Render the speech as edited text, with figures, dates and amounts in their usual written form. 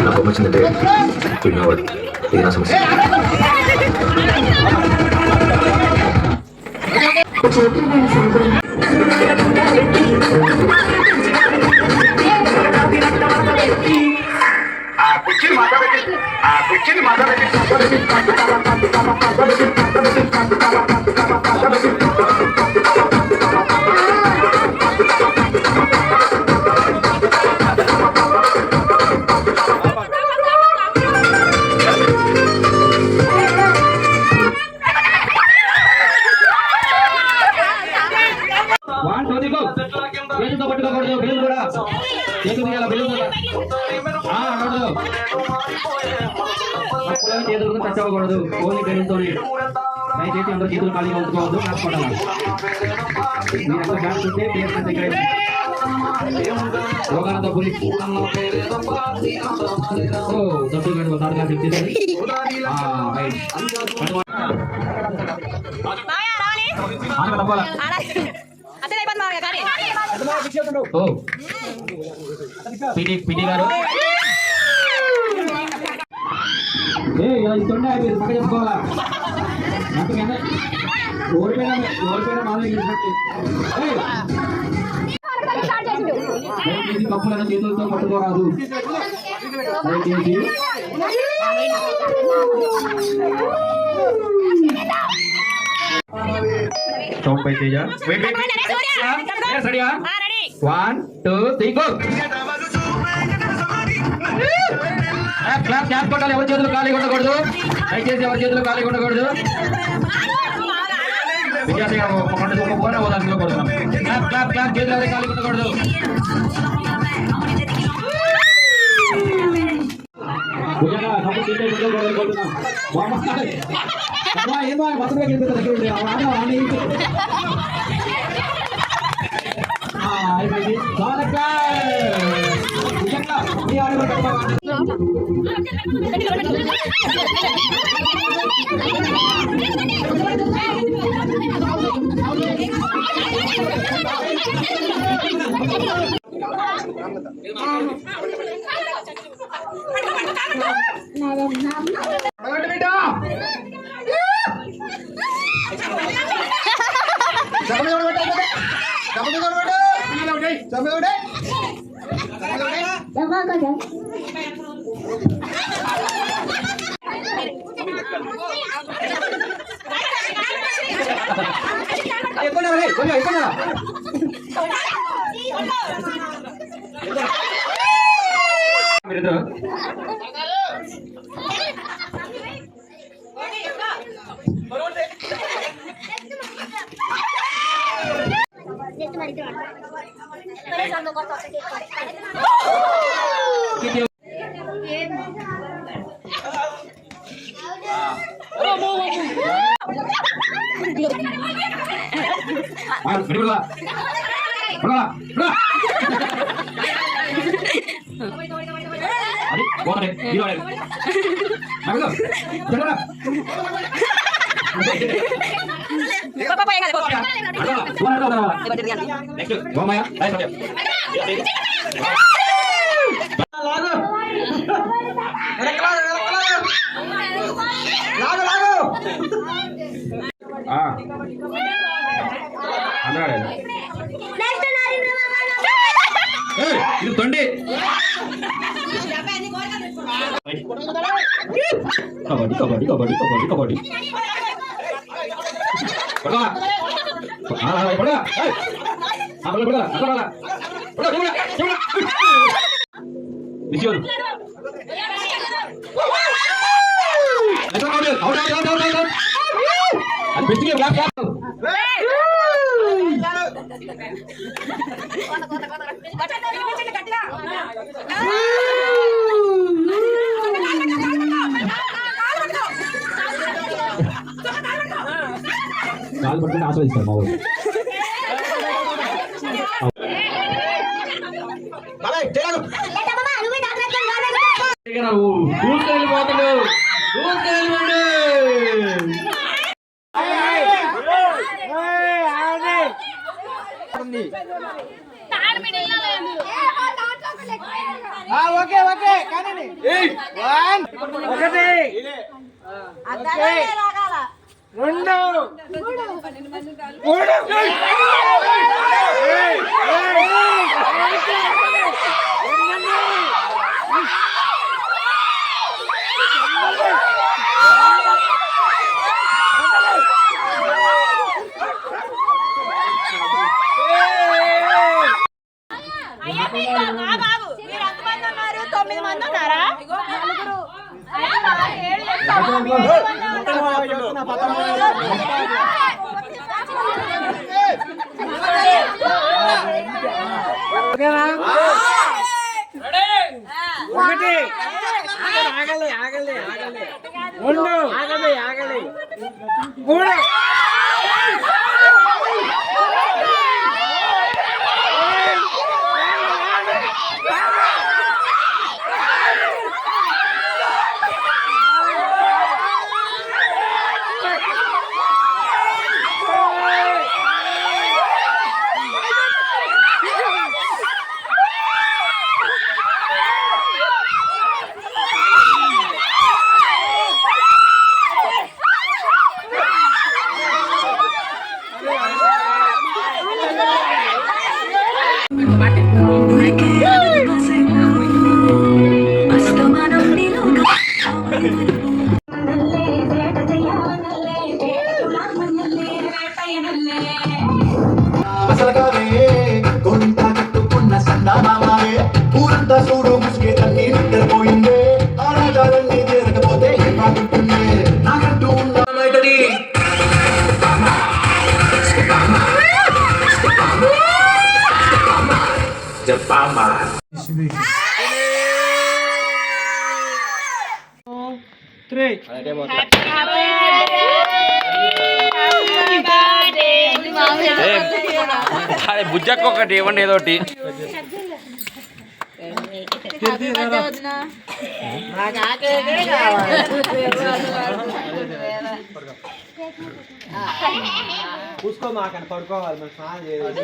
నాకు వచ్చిందంటే విన్నవాడు ఇది నా సమస్య. పట్టుకోకూడదు, బిల్లు కూడా చేతులు బిల్లు కూడా చేతులకు టచ్ అవ్వకూడదు, ఓన్లీ బెలూన్తో. దయచేసి అందరూ చేతులు ఖాళీగా ఉంచుకోవద్దు. మీరంతా బ్యాగ్స్ ఉంటే రోగాలతో పోలీస్ డబ్బులు కట్టుకో థర్డ్ క్లాస్ ఇచ్చేసారు. పిటి గారు తొండ అయిపోయింది, పక్క చెప్పుకోవాలా. ఓడిపోయినా దయచేసి కప్పులను చేతులతో పట్టుకోరాదు. దయచేసి సౌండ్ పై తేజ. 1 2 3 గో. క్లాప్ కొట్టాలి. ఎవరి చేతులు ఖాళీగా ఉండకూడదు. దయచేసి ఎవరి చేతులు ఖాళీగా ఉండకూడదు. విద్యార్థిగా పోయినా వదాల్సిన కోరుతున్నాం. క్లాప్ చేతులు ఎవరి ఖాళీగా ఉండకూడదు. ఇది తొండి కబడ్డీ కబడ్డీ కబడ్డీ కబడ్డీ కబడ్డీ కాలు పట్టుకుంటే ఆస్వాదిస్తారు మా ఊరు. దంపతులు దూసుకెళ్ళండి. ఓకే ఓకే కానీ 1 ఒకటి 2 9 మంది ఉన్నారా? ఒకటి ఆగలే ఆగలే ఆగలే 2 ఆగలే ఆగలే 3 ఊరంతా చూడు ముసుగే తల్లి నిద్రపోయిందే ఆరాధాలన్నీ తీరకపోతే ఏం బాగుంటుంది నాకంటూ ఉన్నది చెప్పమ్మా 3 అరే బుజ్జక్క ఒకటి ఇవ్వండి ఏదో ఒకటి. చూసుకో మాకని పడుకోవాలి మరి స్నానం చేయాలి.